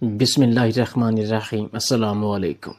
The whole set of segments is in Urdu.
بسم اللہ الرحمن الرحیم۔ السلام علیکم۔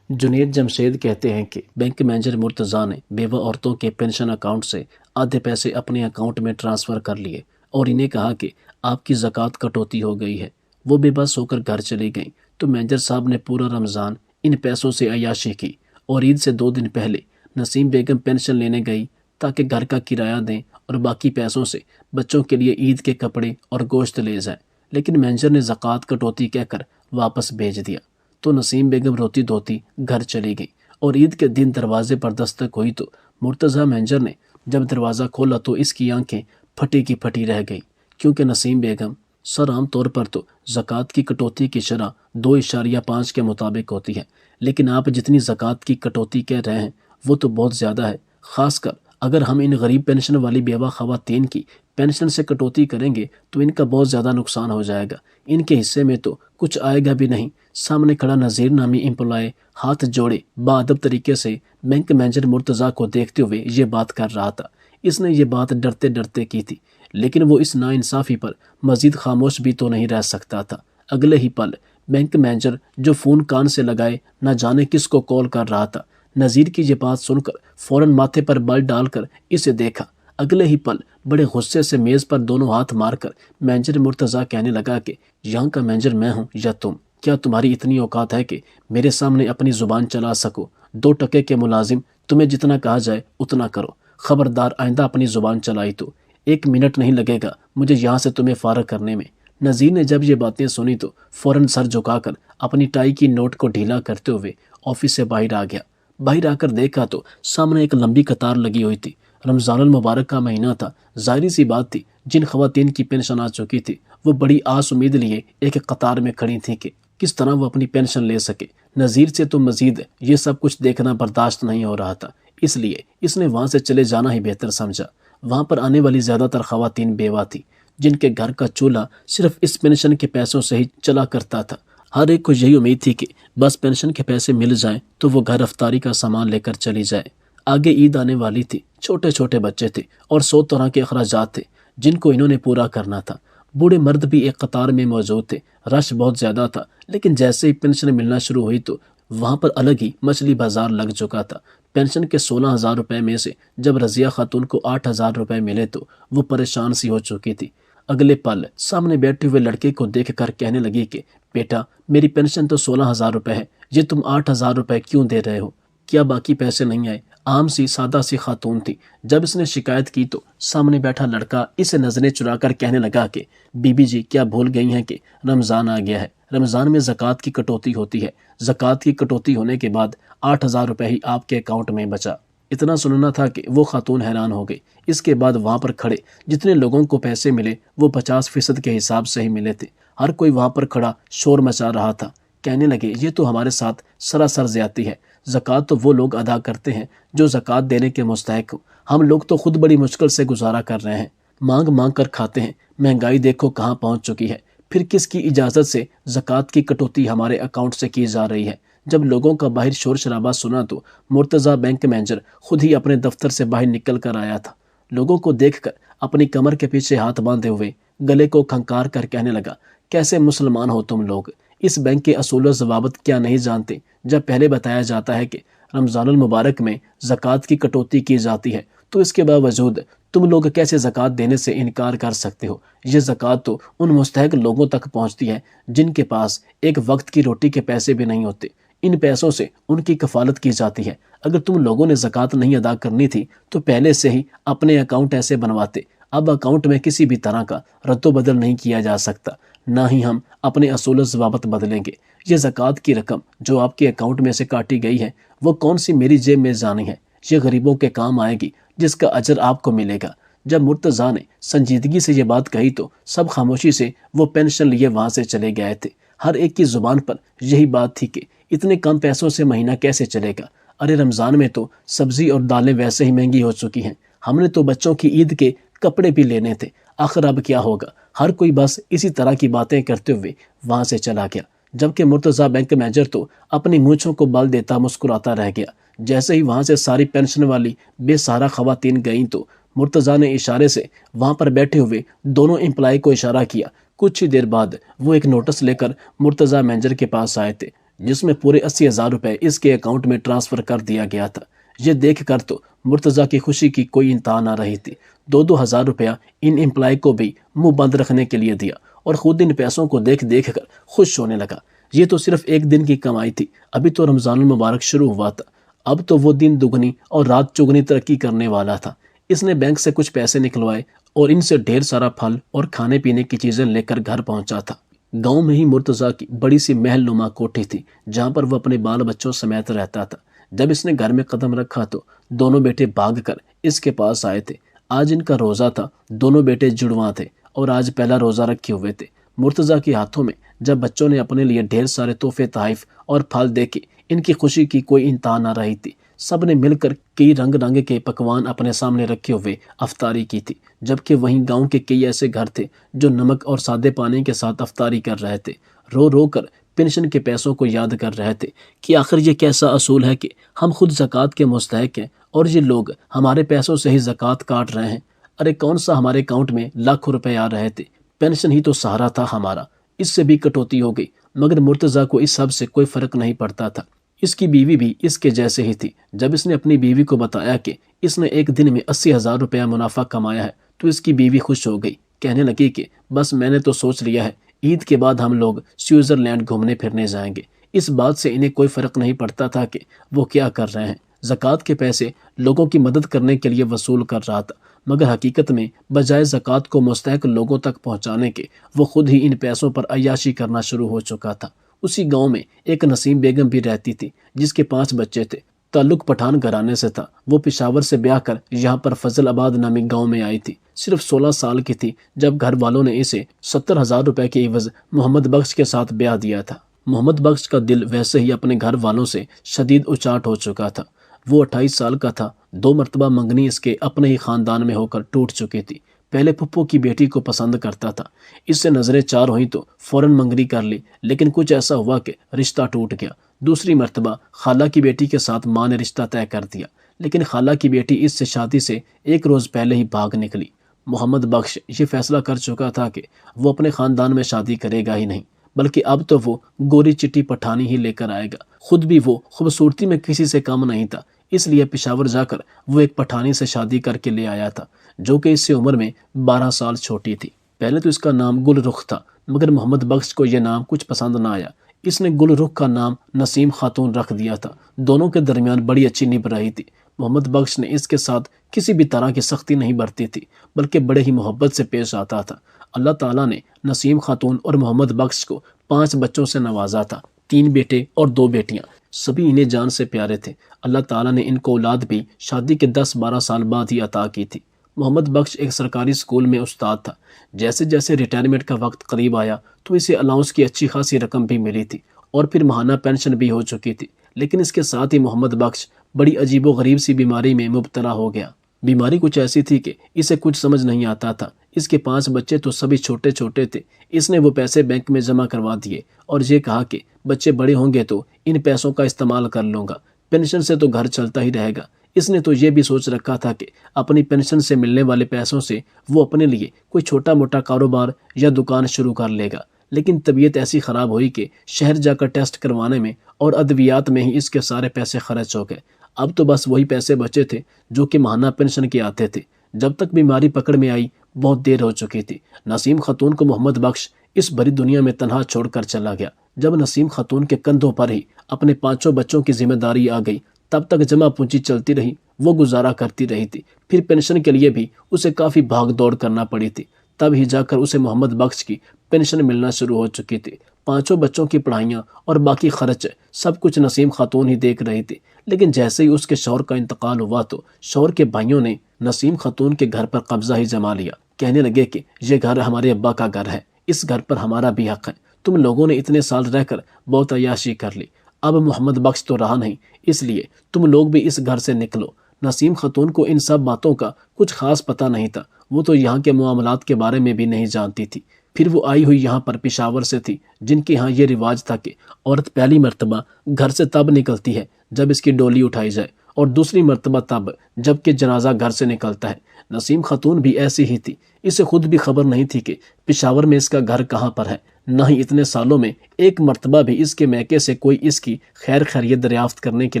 جنید جمشید کہتے ہیں کہ بینک مینیجر مرتضیٰ نے بیوہ عورتوں کے پینشن اکاؤنٹ سے آدھے پیسے اپنے اکاؤنٹ میں ٹرانسفر کر لیے اور انہیں کہا کہ آپ کی زکوٰۃ کٹوتی ہو گئی ہے۔ وہ بے بس ہو کر گھر چلی گئیں تو مینیجر صاحب نے پورا رمضان ان پیسوں سے عیاشی کی اور عید سے 2 دن پہلے نسیم بیگم پینشن لینے گئی تاکہ گھر کا کرایہ دیں اور باقی پیسوں سے بچوں کے لیے عید کے کپڑے اور گوشت لے جائیں، لیکن مینیجر نے زکوٰۃ کٹوتی کہہ کر واپس بھیج دیا تو نسیم بیگم روتی دھوتی گھر چلی گئی اور عید کے دن دروازے پر دستک ہوئی تو مرتضیٰ مینیجر نے جب دروازہ کھولا تو اس کی آنکھیں پھٹی کی پھٹی رہ گئیں، کیونکہ نسیم بیگم سر عام طور پر تو زکوٰۃ کی کٹوتی کی شرح 2.5 کے مطابق ہوتی ہے، لیکن آپ جتنی زکوٰۃ کی کٹوتی کہہ رہے ہیں وہ تو بہت زیادہ ہے، خاص کر اگر ہم ان غریب پینشن والی بیوہ خواتین کی پینشن سے کٹوتی کریں گے تو ان کا بہت زیادہ نقصان ہو جائے گا، ان کے حصے میں تو کچھ آئے گا بھی نہیں۔ سامنے کھڑا نذیر نامی امپلائی ہاتھ جوڑے باادب طریقے سے بینک مینیجر مرتضیٰ کو دیکھتے ہوئے یہ بات کر رہا تھا۔ اس نے یہ بات ڈرتے ڈرتے کی تھی، لیکن وہ اس ناانصافی پر مزید خاموش بھی تو نہیں رہ سکتا تھا۔ اگلے ہی پل بینک مینیجر جو فون کان سے لگائے نہ جانے کس کو کال کر رہا تھا، نذیر کی یہ بات سن کر فوراً ماتھے پر بل ڈال کر اسے دیکھا۔ اگلے ہی پل بڑے غصے سے میز پر دونوں ہاتھ مار کر مینیجر مرتضیٰ کہنے لگا کہ یہاں کا مینیجر میں ہوں یا تم؟ کیا تمہاری اتنی اوقات ہے کہ میرے سامنے اپنی زبان چلا سکو؟ 2 ٹکے کے ملازم، تمہیں جتنا کہا جائے اتنا کرو، خبردار آئندہ اپنی زبان چلائی تو 1 منٹ نہیں لگے گا مجھے یہاں سے تمہیں فارغ کرنے میں۔ نذیر نے جب یہ باتیں سنی تو فوراً سر جھکا کر اپنی ٹائی کی نوٹ کو ڈھیلا کرتے ہوئے آفس سے باہر آ گیا۔ باہر آ کر دیکھا تو سامنے ایک لمبی قطار لگی ہوئی تھی۔ رمضان المبارک کا مہینہ تھا، ظاہری سی بات تھی جن خواتین کی پینشن آ چکی تھی وہ بڑی آس امید لیے ایک قطار میں کھڑی تھیں کہ کس طرح وہ اپنی پینشن لے سکے۔ نذیر سے تو مزید یہ سب کچھ دیکھنا برداشت نہیں ہو رہا تھا، اس لیے اس نے وہاں سے چلے جانا ہی بہتر سمجھا۔ وہاں پر آنے والی زیادہ تر خواتین بیوہ تھیں جن کے گھر کا چولہا صرف اس پینشن کے پیسوں سے ہی چلا کرتا تھا۔ ہر ایک کو یہی امید تھی کہ بس پینشن کے پیسے مل جائیں تو وہ گھر افطاری کا سامان لے کر چلی جائے۔ آگے عید آنے والی تھی، چھوٹے چھوٹے بچے تھے اور 100 طرح کے اخراجات تھے جن کو انہوں نے پورا کرنا تھا۔ بوڑھے مرد بھی ایک قطار میں موجود تھے، رش بہت زیادہ تھا، لیکن جیسے ہی پینشن ملنا شروع ہوئی تو وہاں پر الگ ہی مچھلی بازار لگ چکا تھا۔ پینشن کے 16,000 روپے میں سے جب رضیہ خاتون کو 8,000 روپے ملے تو وہ پریشان سی ہو چکی تھی۔ اگلے پل سامنے بیٹھے ہوئے لڑکے کو دیکھ کر کہنے لگی کہ بیٹا، میری پینشن تو 16,000 روپے ہے، یہ تم 8,000 روپے کیوں دے رہے ہو؟ کیا باقی پیسے نہیں آئے؟ عام سی سادہ سی خاتون تھی۔ جب اس نے شکایت کی تو سامنے بیٹھا لڑکا اسے نظریں چرا کر کہنے لگا کہ بی بی جی کیا بھول گئی ہیں کہ رمضان آ گیا ہے، رمضان میں زکوٰۃ کی کٹوتی ہوتی ہے، زکوٰۃ کی کٹوتی ہونے کے بعد 8,000 روپے ہی آپ کے اکاؤنٹ میں بچا۔ اتنا سننا تھا کہ وہ خاتون حیران ہو گئی۔ اس کے بعد وہاں پر کھڑے جتنے لوگوں کو پیسے ملے وہ 50% کے حساب سے ہی ملے تھے۔ ہر کوئی وہاں پر کھڑا شور مچا رہا تھا، کہنے لگے یہ تو ہمارے ساتھ سراسر زیادتی ہے، زکوٰۃ تو وہ لوگ ادا کرتے ہیں جو زکوٰۃ دینے کے مستحق ہو، ہم لوگ تو خود بڑی مشکل سے گزارا کر رہے ہیں، مانگ مانگ کر کھاتے ہیں، مہنگائی دیکھو کہاں پہنچ چکی ہے، پھر کس کی اجازت سے زکوٰۃ کی کٹوتی ہمارے اکاؤنٹ سے کی جا رہی ہے۔ جب لوگوں کا باہر شور شرابہ سنا تو مرتضیٰ بینک مینیجر خود ہی اپنے دفتر سے باہر نکل کر آیا تھا۔ لوگوں کو دیکھ کر اپنی کمر کے پیچھے ہاتھ باندھے ہوئے گلے کو کھنکار کر کہنے لگا، کیسے مسلمان ہو تم لوگ؟ اس بینک کے اصول و ضوابط کیا نہیں جانتے؟ جب پہلے بتایا جاتا ہے کہ رمضان المبارک میں زکوٰۃ کی کٹوتی کی جاتی ہے تو اس کے باوجود تم لوگ کیسے زکوٰۃ دینے سے انکار کر سکتے ہو؟ یہ زکوٰۃ تو ان مستحق لوگوں تک پہنچتی ہے جن کے پاس ایک وقت کی روٹی کے پیسے بھی نہیں ہوتے، ان پیسوں سے ان کی کفالت کی جاتی ہے۔ اگر تم لوگوں نے زکوٰۃ نہیں ادا کرنی تھی تو پہلے سے ہی اپنے اکاؤنٹ ایسے بنواتے۔ اب اکاؤنٹ میں کسی بھی طرح کا رد و بدل نہیں کیا جا سکتا، نہ ہی ہم اپنے اصول و ضوابط بدلیں گے۔ یہ زکوٰۃ کی رقم جو آپ کے اکاؤنٹ میں سے کاٹی گئی ہے وہ کون سی میری جیب میں جانی ہے؟ یہ غریبوں کے کام آئے گی جس کا اجر آپ کو ملے گا۔ جب مرتضیٰ نے سنجیدگی سے یہ بات کہی تو سب خاموشی سے وہ پینشن لیے وہاں سے چلے گئے تھے۔ ہر ایک کی زبان پر یہی بات تھی کہ اتنے کم پیسوں سے مہینہ کیسے چلے گا؟ ارے رمضان میں تو سبزی اور دالیں ویسے ہی مہنگی ہو چکی ہیں، ہم نے تو بچوں کی عید کے کپڑے بھی لینے تھے، آخر اب کیا ہوگا؟ ہر کوئی بس اسی طرح کی باتیں کرتے ہوئے وہاں سے چلا گیا، جبکہ مرتضیٰ بینک مینیجر تو اپنی مونچھوں کو بل دیتا مسکراتا رہ گیا۔ جیسے ہی وہاں سے ساری پینشن والی بے سہارا خواتین گئیں تو مرتضیٰ نے اشارے سے وہاں پر بیٹھے ہوئے دونوں امپلائی کو اشارہ کیا، کچھ ہی دیر بعد وہ ایک نوٹس لے کر مرتضیٰ مینیجر کے پاس آئے تھے، جس میں پورے 80,000 روپے اس کے اکاؤنٹ میں ٹرانسفر کر دیا گیا تھا۔ یہ دیکھ کر تو مرتضیٰ کی خوشی کی کوئی انتہا نہ رہی تھی۔ 2,000 روپیہ ان امپلائی کو بھی منہ بند رکھنے کے لیے دیا اور خود ان پیسوں کو دیکھ دیکھ کر خوش ہونے لگا۔ یہ تو صرف ایک دن کی کمائی تھی، ابھی تو رمضان المبارک شروع ہوا تھا، اب تو وہ دن دگنی اور رات چگنی ترقی کرنے والا تھا۔ اس نے بینک سے کچھ پیسے نکلوائے اور ان سے ڈھیر سارا پھل اور کھانے پینے کی چیزیں لے کر گھر پہنچا تھا۔ گاؤں میں ہی مرتضیٰ کی بڑی سی محل نما کوٹھی تھی، جہاں پر وہ اپنے بال بچوں سمیت رہتا تھا۔ جب اس نے گھر میں قدم رکھا تو دونوں بیٹے بھاگ کر اس کے پاس آئے تھے۔ آج ان کا روزہ تھا، دونوں بیٹے جڑواں تھے اور آج پہلا روزہ رکھے ہوئے تھے۔ مرتضیٰ کے ہاتھوں میں جب بچوں نے اپنے لیے ڈھیر سارے تحفے تحائف اور پھل دیکھے، ان کی خوشی کی کوئی انتہا نہ رہی تھی۔ سب نے مل کر کئی رنگ رنگ کے پکوان اپنے سامنے رکھے ہوئے افطاری کی تھی، جبکہ وہیں گاؤں کے کئی ایسے گھر تھے جو نمک اور سادے پانی کے ساتھ افطاری کر رہے تھے، رو رو کر پینشن کے پیسوں کو یاد کر رہے تھے کہ آخر یہ کیسا اصول ہے کہ ہم خود زکوٰۃ کے مستحق ہیں اور یہ لوگ ہمارے پیسوں سے ہی زکوٰۃ کاٹ رہے ہیں۔ ارے کون سا ہمارے اکاؤنٹ میں لاکھوں روپے آ رہے تھے، پینشن ہی تو سہارا تھا ہمارا۔ اس سے بھی کٹوتی ہو گئی، مگر مرتضیٰ کو اس سب سے کوئی فرق نہیں پڑتا تھا۔ اس کی بیوی بھی اس کے جیسے ہی تھی۔ جب اس نے اپنی بیوی کو بتایا کہ اس نے ایک دن میں 80,000 روپیہ منافع کمایا ہے تو اس کی بیوی خوش ہو گئی، کہنے لگی کہ بس میں نے تو سوچ لیا ہے، عید کے بعد ہم لوگ سوئٹزرلینڈ گھومنے پھرنے جائیں گے۔ اس بات سے انہیں کوئی فرق نہیں پڑتا تھا کہ وہ کیا کر رہے ہیں۔ زکوٰۃ کے پیسے لوگوں کی مدد کرنے کے لیے وصول کر رہا تھا، مگر حقیقت میں بجائے زکوٰۃ کو مستحق لوگوں تک پہنچانے کے وہ خود ہی ان پیسوں پر عیاشی کرنا شروع ہو چکا تھا۔ اسی گاؤں میں ایک نسیم بیگم بھی رہتی تھی، جس کے 5 بچے تھے۔ تعلق پٹھان گھرانے سے تھا۔ وہ پشاور سے بیاہ کر یہاں پر فضل آباد نامی گاؤں میں آئی تھی۔ صرف 16 سال کی تھی جب گھر والوں نے اسے 70,000 روپے کے عوض محمد بخش کے ساتھ بیاہ دیا تھا۔ محمد بخش کا دل ویسے ہی اپنے گھر والوں سے شدید اچاٹ ہو چکا تھا۔ وہ 28 سال کا تھا، 2 مرتبہ منگنی اس کے اپنے ہی خاندان میں ہو کر ٹوٹ چکی تھی۔ پہلے پھپھو کی بیٹی کو پسند کرتا تھا، اس سے نظریں چار ہوئیں تو فوراً منگنی کر لی، لیکن کچھ ایسا ہوا کہ رشتہ ٹوٹ گیا۔ دوسری مرتبہ خالہ کی بیٹی کے ساتھ ماں نے رشتہ طے کر دیا، لیکن خالہ کی بیٹی اس سے شادی سے 1 روز پہلے ہی بھاگ نکلی۔ محمد بخش یہ فیصلہ کر چکا تھا کہ وہ اپنے خاندان میں شادی کرے گا ہی نہیں، بلکہ اب تو وہ گوری چٹی پٹھانی ہی لے کر آئے گا۔ خود بھی وہ خوبصورتی میں کسی سے کم نہیں تھا، اس لیے پشاور جا کر وہ ایک پٹھانی سے شادی کر کے لے آیا تھا، جو کہ اس سے عمر میں 12 سال چھوٹی تھی۔ پہلے تو اس کا نام گل رخ تھا، مگر محمد بخش کو یہ نام کچھ پسند نہ آیا۔ اس نے گل رخ کا نام نسیم خاتون رکھ دیا تھا۔ دونوں کے درمیان بڑی اچھی نبھ رہی تھی۔ محمد بخش نے اس کے ساتھ کسی بھی طرح کی سختی نہیں برتی تھی، بلکہ بڑے ہی محبت سے پیش آتا تھا۔ اللہ تعالیٰ نے نسیم خاتون اور محمد بخش کو 5 بچوں سے نوازا تھا، 3 بیٹے اور 2 بیٹیاں، سبھی انہیں جان سے پیارے تھے۔ اللہ تعالیٰ نے ان کو اولاد بھی شادی کے 10-12 سال بعد ہی عطا کی تھی۔ محمد بخش ایک سرکاری اسکول میں استاد تھا۔ جیسے جیسے ریٹائرمنٹ کا وقت قریب آیا تو اسے الاؤنس کی اچھی خاصی رقم بھی ملی تھی اور پھر ماہانہ پینشن بھی ہو چکی تھی، لیکن اس کے ساتھ ہی محمد بخش بڑی عجیب و غریب سی بیماری میں مبتلا ہو گیا۔ بیماری کچھ ایسی تھی کہ اسے کچھ سمجھ نہیں آتا تھا۔ اس کے 5 بچے تو سبھی چھوٹے چھوٹے تھے۔ اس نے وہ پیسے بینک میں جمع کروا دیے اور یہ کہا کہ بچے بڑے ہوں گے تو ان پیسوں کا استعمال کر لوں گا، پینشن سے تو گھر چلتا ہی رہے گا۔ اس نے تو یہ بھی سوچ رکھا تھا کہ اپنی پینشن سے ملنے والے پیسوں سے وہ اپنے لیے کوئی چھوٹا موٹا کاروبار یا دکان شروع کر لے گا، لیکن طبیعت ایسی خراب ہوئی کہ شہر جا کر ٹیسٹ کروانے میں اور ادویات میں ہی اس کے سارے پیسے خرچ ہو گئے۔ اب تو بس وہی پیسے بچے تھے جو کہ ماہانہ پینشن کے آتے تھے۔ جب تک بیماری پکڑ میں آئی بہت دیر ہو چکی تھی۔ نسیم خاتون کو محمد بخش اس بڑی دنیا میں تنہا چھوڑ کر چلا گیا۔ جب نسیم خاتون کے کندھوں پر ہی اپنے 5 بچوں کی ذمہ داری آ گئی، تب تک جمع پونجی چلتی رہی، وہ گزارا کرتی رہی تھی۔ پھر پینشن کے لیے بھی اسے کافی بھاگ دوڑ کرنا پڑی تھی، تب ہی جا کر اسے محمد بخش کی پینشن ملنا شروع ہو چکی تھی۔ 5 بچوں کی پڑھائیاں اور باقی خرچ سب کچھ نسیم خاتون ہی دیکھ رہی تھی، لیکن جیسے ہی اس کے شوہر کا انتقال ہوا تو شوہر کے بھائیوں نے نسیم خاتون کے گھر پر قبضہ ہی جما لیا۔ کہنے لگے کہ یہ گھر ہمارے ابا کا گھر ہے، اس گھر پر ہمارا بھی حق ہے، تم لوگوں نے اتنے سال رہ کر بہت عیاشی کر لی، اب محمد بخش تو رہا نہیں، اس لیے تم لوگ بھی اس گھر سے نکلو۔ نسیم خاتون کو ان سب باتوں کا کچھ خاص پتہ نہیں تھا، وہ تو یہاں کے معاملات کے بارے میں بھی نہیں جانتی تھی۔ پھر وہ آئی ہوئی یہاں پر پشاور سے تھی، جن کے ہاں یہ رواج تھا کہ عورت پہلی مرتبہ گھر سے تب نکلتی ہے جب اس کی ڈولی اٹھائی جائے، اور دوسری مرتبہ تب جب کہ جنازہ گھر سے نکلتا ہے۔ نسیم خاتون بھی ایسی ہی تھی، اسے خود بھی خبر نہیں تھی کہ پشاور میں اس کا گھر کہاں پر ہے، نہ ہی اتنے سالوں میں ایک مرتبہ بھی اس کے میکے سے کوئی اس کی خیر خیریت دریافت کرنے کے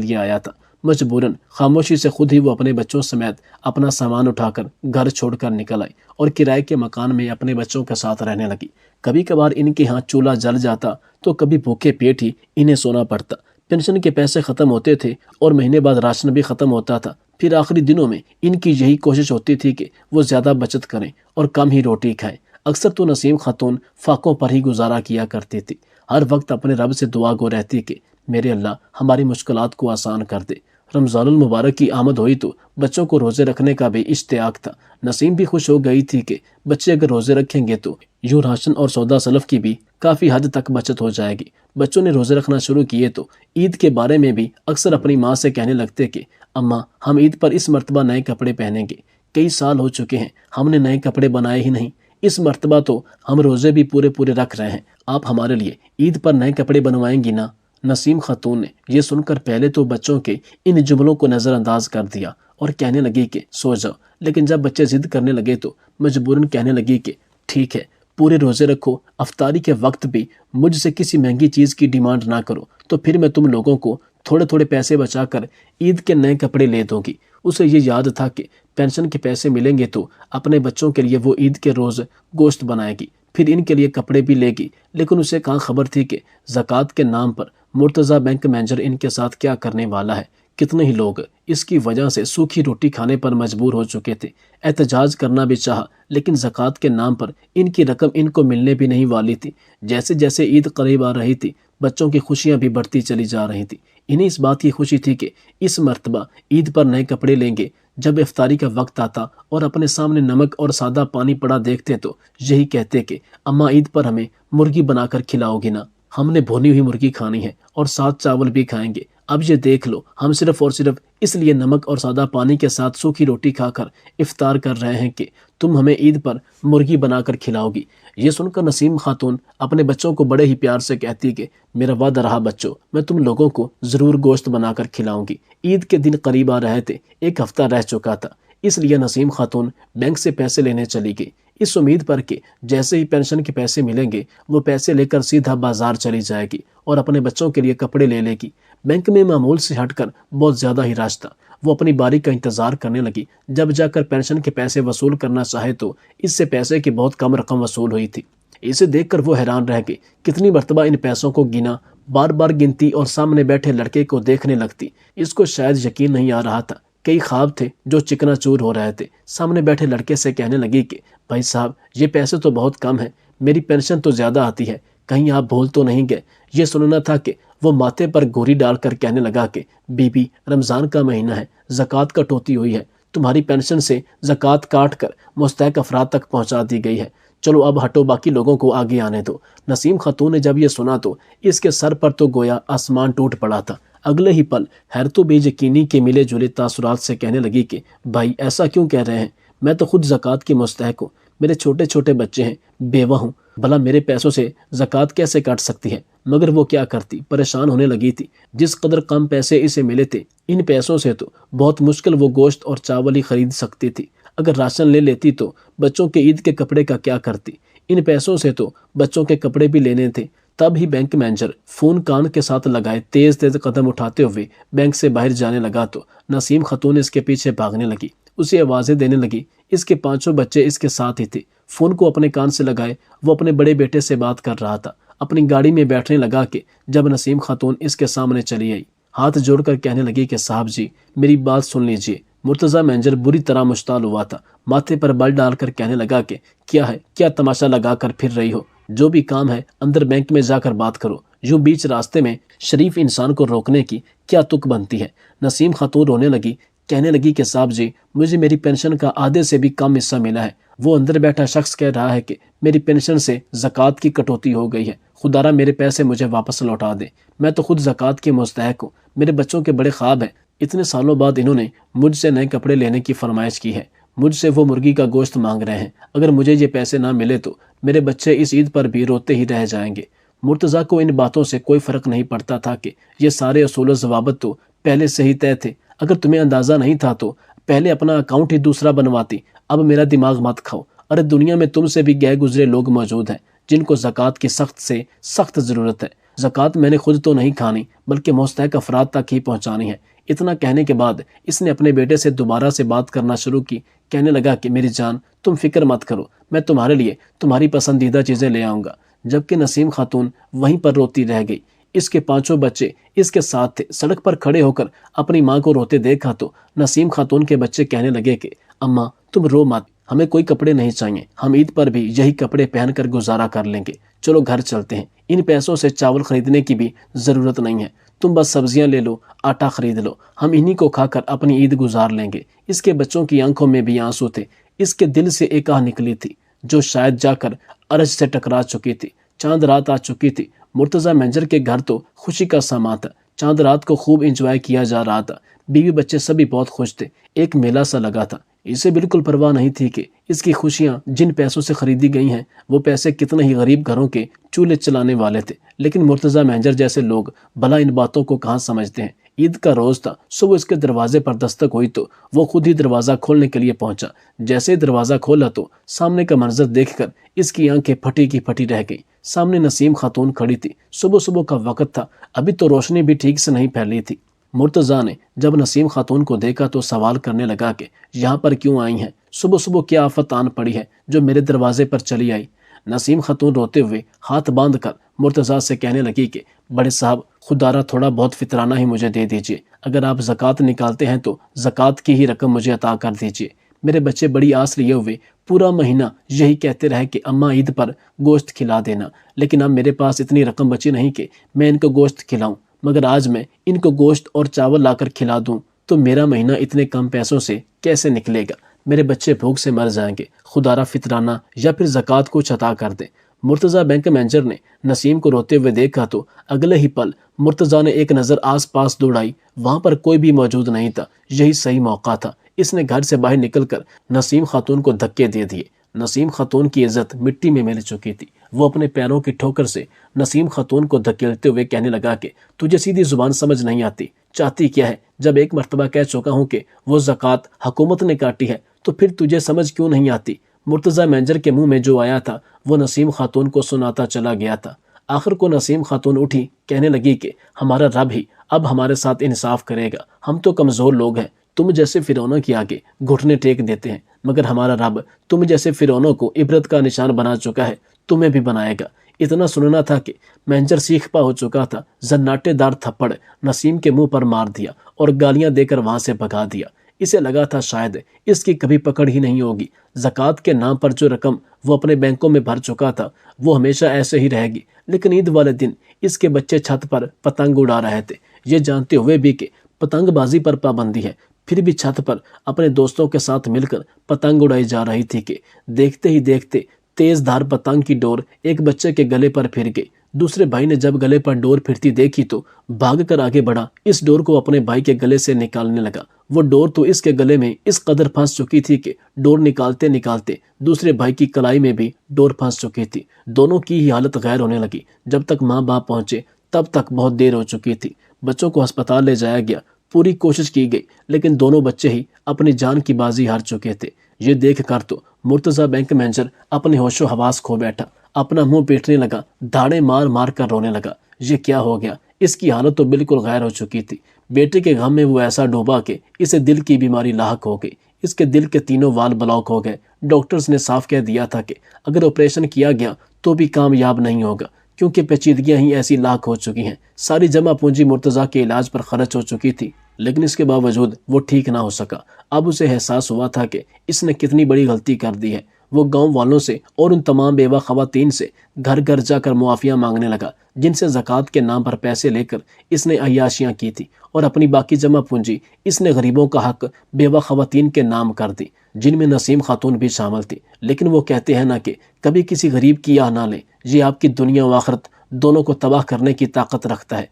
لیے آیا تھا۔ مجبوراً خاموشی سے خود ہی وہ اپنے بچوں سمیت اپنا سامان اٹھا کر گھر چھوڑ کر نکل آئی اور کرائے کے مکان میں اپنے بچوں کے ساتھ رہنے لگی۔ کبھی کبھار ان کے ہاں چولہا جل جاتا تو کبھی بھوکے پیٹ ہی انہیں سونا پڑتا۔ پینشن کے پیسے ختم ہوتے تھے اور مہینے بعد راشن بھی ختم ہوتا تھا۔ پھر آخری دنوں میں ان کی یہی کوشش ہوتی تھی کہ وہ زیادہ بچت کریں اور کم ہی روٹی کھائیں۔ اکثر تو نسیم خاتون فاقوں پر ہی گزارا کیا کرتی تھی، ہر وقت اپنے رب سے دعا گو رہتی کہ میرے اللہ ہماری مشکلات کو آسان کر دے۔ رمضان المبارک کی آمد ہوئی تو بچوں کو روزے رکھنے کا بھی اشتیاق تھا۔ نسیم بھی خوش ہو گئی تھی کہ بچے اگر روزے رکھیں گے تو یوں راشن اور سودا سلف کی بھی کافی حد تک بچت ہو جائے گی۔ بچوں نے روزے رکھنا شروع کیے تو عید کے بارے میں بھی اکثر اپنی ماں سے کہنے لگتے کہ اماں ہم عید پر اس مرتبہ نئے کپڑے پہنیں گے، کئی سال ہو چکے ہیں ہم نے نئے کپڑے بنائے ہی نہیں، اس مرتبہ تو ہم روزے بھی پورے رکھ رہے ہیں، آپ ہمارے لیے عید پر نئے کپڑے بنوائیں گی نا؟ نسیم خاتون نے یہ سن کر پہلے تو بچوں کے ان جملوں کو نظر انداز کر دیا اور کہنے لگی کہ سو جاؤ، لیکن جب بچے ضد کرنے لگے تو مجبوراً کہنے لگی کہ ٹھیک ہے پورے روزے رکھو، افطاری کے وقت بھی مجھ سے کسی مہنگی چیز کی ڈیمانڈ نہ کرو، تو پھر میں تم لوگوں کو تھوڑے پیسے بچا کر عید کے نئے کپڑے لے دوں گی۔ اسے یہ یاد تھا کہ پینشن کے پیسے ملیں گے تو اپنے بچوں کے لیے وہ عید کے روز گوشت بنائے گی، پھر ان کے لیے کپڑے بھی لے گی، لیکن اسے کہاں خبر تھی کہ زکوٰۃ کے نام پر مرتضیٰ بینک مینیجر ان کے ساتھ کیا کرنے والا ہے۔ کتنے ہی لوگ اس کی وجہ سے سوکھی روٹی کھانے پر مجبور ہو چکے تھے، احتجاج کرنا بھی چاہا لیکن زکوٰۃ کے نام پر ان کی رقم ان کو ملنے بھی نہیں والی تھی۔ جیسے جیسے عید قریب آ رہی تھی بچوں کی خوشیاں بھی بڑھتی چلی جا رہی تھی۔ انہیں اس بات کی خوشی تھی کہ اس مرتبہ عید پر نئے کپڑے لیں گے۔ جب افطاری کا وقت آتا اور اپنے سامنے نمک اور سادہ پانی پڑا دیکھتے تو یہی کہتے کہ اماں عید پر ہمیں مرغی بنا کر کھلاؤ گی نا؟ ہم نے بھونی ہوئی مرغی کھانی ہے اور ساتھ چاول بھی کھائیں گے۔ اب یہ دیکھ لو ہم صرف اور صرف اس لیے نمک اور سادہ پانی کے ساتھ سوکھی روٹی کھا کر افطار کر رہے ہیں کہ تم ہمیں عید پر مرغی بنا کر کھلاؤ گی۔ یہ سن کر نسیم خاتون اپنے بچوں کو بڑے ہی پیار سے کہتی کہ میرا وعدہ رہا بچوں، میں تم لوگوں کو ضرور گوشت بنا کر کھلاؤں گی۔ عید کے دن قریب آ رہے تھے، ایک ہفتہ رہ چکا تھا، اس لیے نسیم خاتون بینک سے پیسے لینے چلی گئی، اس امید پر کہ جیسے ہی پینشن کے پیسے ملیں گے وہ پیسے لے کر سیدھا بازار چلی جائے گی اور اپنے بچوں کے لیے کپڑے لے لے گی۔ بینک میں معمول سے ہٹ کر بہت زیادہ ہی رش تھا۔ وہ اپنی باری کا انتظار کرنے لگی۔ جب جا کر پینشن کے پیسے وصول کرنا چاہے تو اس سے پیسے کی بہت کم رقم وصول ہوئی تھی۔ اسے دیکھ کر وہ حیران رہ گئی، کتنی مرتبہ ان پیسوں کو گنا، بار بار گنتی اور سامنے بیٹھے لڑکے کو دیکھنے لگتی۔ اس کو شاید یقین نہیں آ رہا تھا، کئی خواب تھے جو چکنا چور ہو رہے تھے۔ سامنے بیٹھے لڑکے سے کہنے لگی کہ بھائی صاحب یہ پیسے تو بہت کم ہیں، میری پینشن تو زیادہ آتی ہے، کہیں آپ بھول تو نہیں گئے؟ یہ سننا تھا کہ وہ ماتھے پر گوری ڈال کر کہنے لگا کہ بی بی رمضان کا مہینہ ہے، زکوٰۃ کٹوتی ہوئی ہے، تمہاری پینشن سے زکوٰۃ کاٹ کر مستحق افراد تک پہنچا دی گئی ہے، چلو اب ہٹو باقی لوگوں کو آگے آنے دو۔ نسیم خاتون نے جب یہ سنا تو اس کے سر پر تو گویا آسمان ٹوٹ پڑا تھا۔ اگلے ہی پل حیرت و بے یقینی کے ملے جلے تاثرات سے کہنے لگی کہ بھائی ایسا کیوں کہہ رہے ہیں؟ میں تو خود زکوٰۃ کی مستحق ہوں، میرے چھوٹے بچے ہیں، بیوہ ہوں، بھلا میرے پیسوں سے زکوٰۃ کیسے کاٹ سکتی ہے؟ مگر وہ کیا کرتی، پریشان ہونے لگی تھی۔ جس قدر کم پیسے اسے ملے تھے ان پیسوں سے تو بہت مشکل وہ گوشت اور چاول ہی خرید سکتی تھی۔ اگر راشن لے لیتی تو بچوں کے عید کے کپڑے کا کیا کرتی؟ ان پیسوں سے تو بچوں کے کپڑے بھی لینے تھے۔ تب ہی بینک مینیجر فون کان کے ساتھ لگائے تیز قدم اٹھاتے ہوئے بینک سے باہر جانے لگا تو نسیم خاتون اس کے پیچھے بھاگنے لگی، اسے آوازیں دینے لگی۔ اس کے 5 بچے اس کے ساتھ ہی تھے۔ فون کو اپنے کان سے لگائے وہ اپنے بڑے بیٹے سے بات کر رہا تھا۔ اپنی گاڑی میں بیٹھنے لگا کہ جب نسیم خاتون اس کے سامنے چلی آئی، ہاتھ جوڑ کر کہنے لگی کہ صاحب جی میری بات سن لیجئے۔ مرتضیٰ مینیجر بری طرح مشتعل ہوا تھا، ماتھے پر بل ڈال کر کہنے لگا کہ کیا ہے، کیا تماشا لگا کر پھر رہی ہو؟ جو بھی کام ہے اندر بینک میں جا کر بات کرو، یوں بیچ راستے میں شریف انسان کو روکنے کی کیا تک بنتی ہے؟ نسیم خاتون رونے لگی، کہنے لگی کہ صاحب جی مجھے میری پینشن کا آدھے سے بھی کم حصہ ملا ہے۔ وہ اندر بیٹھا شخص کہہ رہا ہے کہ میری پینشن سے زکوٰۃ کی کٹوتی ہو گئی ہے، خدا را میرے پیسے مجھے واپس لوٹا دے، میں تو خود زکوٰۃ کے مستحق ہوں، میرے بچوں کے بڑے خواب ہیں۔ اتنے سالوں بعد انہوں نے مجھ سے نئے کپڑے لینے کی فرمائش کی ہے، مجھ سے وہ مرغی کا گوشت مانگ رہے ہیں، اگر مجھے یہ پیسے نہ ملے تو میرے بچے اس عید پر بھی روتے ہی رہ جائیں گے۔ مرتضیٰ کو ان باتوں سے کوئی فرق نہیں پڑتا تھا کہ یہ سارے اصول و ضوابط تو پہلے سے ہی طے تھے۔ اگر تمہیں اندازہ نہیں تھا تو پہلے اپنا اکاؤنٹ ہی دوسرا بنواتی، اب میرا دماغ مت کھاؤ، ارے دنیا میں تم سے بھی گئے گزرے لوگ موجود ہیں جن کو زکوٰۃ کی سخت سے سخت ضرورت ہے۔ زکوٰۃ میں نے خود تو نہیں کھانی بلکہ مستحق افراد تک ہی پہنچانی ہے۔ اتنا کہنے کے بعد اس نے اپنے بیٹے سے دوبارہ سے بات کرنا شروع کی، کہنے لگا کہ میری جان تم فکر مت کرو، میں تمہارے لیے تمہاری پسندیدہ چیزیں لے آؤں گا۔ جبکہ نسیم خاتون وہیں پر روتی رہ گئی۔ اس کے 5 بچے اس کے ساتھ تھے۔ سڑک پر کھڑے ہو کر اپنی ماں کو روتے دیکھا تو نسیم خاتون کے بچے کہنے لگے کہ اماں تم رو مت، ہمیں کوئی کپڑے نہیں چاہیے، ہم عید پر بھی یہی کپڑے پہن کر گزارا کر لیں گے، چلو گھر چلتے ہیں، ان پیسوں سے چاول خریدنے کی بھی ضرورت نہیں ہے، تم بس سبزیاں لے لو، آٹا خرید لو، ہم انہی کو کھا کر اپنی عید گزار لیں گے۔ اس کے بچوں کی آنکھوں میں بھی آنسو تھے۔ اس کے دل سے ایک آہ نکلی تھی جو شاید جا کر عرش سے ٹکرا چکی تھی۔ چاند رات آ چکی تھی۔ مرتضیٰ مینیجر کے گھر تو خوشی کا سما تھا۔ چاند رات کو خوب انجوائے کیا جا رہا تھا۔ بیوی بچے سبھی بہت خوش تھے۔ ایک میلہ سا لگا تھا۔ اسے بالکل پرواہ نہیں تھی کہ اس کی خوشیاں جن پیسوں سے خریدی گئی ہیں وہ پیسے کتنے ہی غریب گھروں کے چولہے چلانے والے تھے، لیکن مرتضیٰ مینیجر جیسے لوگ بھلا ان باتوں کو کہاں سمجھتے ہیں۔ عید کا روز تھا۔ صبح اس کے دروازے پر دستک ہوئی تو وہ خود ہی دروازہ کھولنے کے لیے پہنچا۔ جیسے ہی دروازہ کھولا تو سامنے کا منظر دیکھ کر اس کی آنکھیں پھٹی کی پھٹی رہ گئی۔ سامنے نسیم خاتون کھڑی تھی۔ صبح صبح کا وقت تھا، ابھی تو روشنی بھی ٹھیک سے نہیں پھیلی تھی۔ مرتضیٰ نے جب نسیم خاتون کو دیکھا تو سوال کرنے لگا کہ یہاں پر کیوں آئی ہیں؟ صبح صبح کیا آفت آن پڑی ہے جو میرے دروازے پر چلی آئی؟ نسیم خاتون روتے ہوئے ہاتھ باندھ کر مرتضیٰ سے کہنے لگی کہ بڑے صاحب خدارہ تھوڑا بہت فطرانہ ہی مجھے دے دیجیے، اگر آپ زکوٰۃ نکالتے ہیں تو زکوٰۃ کی ہی رقم مجھے عطا کر دیجیے۔ میرے بچے بڑی آس لیے ہوئے پورا مہینہ یہی کہتے رہے کہ اماں عید پر گوشت کھلا دینا، لیکن اب میرے پاس اتنی رقم بچی نہیں کہ میں ان کو گوشت کھلاؤں، مگر آج میں ان کو گوشت اور چاول لا کر کھلا دوں تو میرا مہینہ اتنے کم پیسوں سے کیسے نکلے گا؟ میرے بچے بھوک سے مر جائیں گے۔ خدارہ فطرانہ یا پھر زکوٰۃ کچھ عطا کر دیں۔ مرتضیٰ بینک مینیجر نے نسیم کو روتے ہوئے دیکھا تو اگلے ہی پل مرتضیٰ نے ایک نظر آس پاس دوڑائی، وہاں پر کوئی بھی موجود نہیں تھا۔ یہی صحیح موقع تھا۔ اس نے گھر سے باہر نکل کر نسیم خاتون کو دھکے دے دیے۔ نسیم خاتون کی عزت مٹی میں مل چکی تھی۔ وہ اپنے پیروں کی ٹھوکر سے نسیم خاتون کو دھکیلتے ہوئے کہنے لگا کہ تجھے سیدھی زبان سمجھ نہیں آتی، چاہتی کیا ہے؟ جب ایک مرتبہ کہہ چکا ہوں کہ وہ زکوٰۃ حکومت نے کاٹی ہے تو پھر تجھے سمجھ کیوں نہیں آتی؟ مرتضیٰ مینیجر کے منہ میں جو آیا تھا وہ نسیم خاتون کو سناتا چلا گیا تھا۔ آخر کو نسیم خاتون اٹھی، کہنے لگی کہ ہمارا رب ہی اب ہمارے ساتھ انصاف کرے گا، ہم تو کمزور لوگ ہیں، تم جیسے فرعونوں کی آگے گھٹنے ٹیک دیتے ہیں، مگر ہمارا رب تم جیسے فرعونوں کو عبرت کا نشان بنا چکا ہے، تمہیں بھی بنائے گا۔ اتنا سننا تھا کہ مینیجر سیخ پا ہو چکا تھا۔ زناٹے دار تھپڑ نسیم کے منہ پر مار دیا اور گالیاں دے کر وہاں سے بھگا دیا۔ اسے لگا تھا شاید اس کی کبھی پکڑ ہی نہیں ہوگی۔ زکوٰۃ کے نام پر جو رقم وہ اپنے بینکوں میں بھر چکا تھا وہ ہمیشہ ایسے ہی رہے گی، لیکن عید والے دن اس کے بچے چھت پر پتنگ اڑا رہے تھے، یہ جانتے ہوئے بھی کہ پتنگ بازی پر پابندی ہے، پھر بھی چھت پر اپنے دوستوں کے ساتھ مل کر پتنگ اڑائی جا رہی تھی کہ دیکھتے ہی دیکھتے تیز دھار پتنگ کی ڈور ایک بچے کے گلے پر پھر گئی۔ دوسرے بھائی نے جب گلے پر ڈور پھرتی دیکھی تو بھاگ کر آگے بڑھا، اس ڈور کو اپنے بھائی کے گلے سے نکالنے لگا۔ وہ ڈور تو اس کے گلے میں اس قدر پھنس چکی تھی کہ ڈور نکالتے نکالتے دوسرے بھائی کی کلائی میں بھی ڈور پھنس چکی تھی۔ دونوں کی ہی حالت غیر ہونے لگی۔ جب تک ماں باپ پہنچے تب تک بہت دیر ہو چکی تھی۔ بچوں کو ہسپتال لے جایا گیا، پوری کوشش کی گئی، لیکن دونوں بچے ہی اپنی جان کی بازی ہار چکے تھے۔ یہ دیکھ کر تو مرتضیٰ بینک مینیجر اپنے ہوش و حواس کھو بیٹھا، اپنا منہ پیٹنے لگا، دھاڑے مار مار کر رونے لگا۔ یہ کیا ہو گیا؟ اس کی حالت تو بالکل غیر ہو چکی تھی۔ بیٹے کے غم میں وہ ایسا ڈوبا کہ اسے دل کی بیماری لاحق ہو گئی۔ اس کے دل کے تینوں وال بلاک ہو گئے۔ ڈاکٹرز نے صاف کہہ دیا تھا کہ اگر آپریشن کیا گیا تو بھی کامیاب نہیں ہوگا، کیونکہ پیچیدگیاں ہی ایسی لاحق ہو چکی ہیں۔ ساری جمع پونجی مرتضیٰ کے علاج پر خرچ ہو چکی تھی، لیکن اس کے باوجود وہ ٹھیک نہ ہو سکا۔ اب اسے احساس ہوا تھا کہ اس نے کتنی بڑی غلطی کر دی ہے۔ وہ گاؤں والوں سے اور ان تمام بیوہ خواتین سے گھر گھر جا کر معافیاں مانگنے لگا جن سے زکوٰۃ کے نام پر پیسے لے کر اس نے عیاشیاں کی تھی، اور اپنی باقی جمع پونجی اس نے غریبوں کا حق بیوہ خواتین کے نام کر دی، جن میں نسیم خاتون بھی شامل تھی۔ لیکن وہ کہتے ہیں نا کہ کبھی کسی غریب کی آہ نہ لیں، یہ آپ کی دنیا و آخرت دونوں کو تباہ کرنے کی طاقت رکھتا ہے۔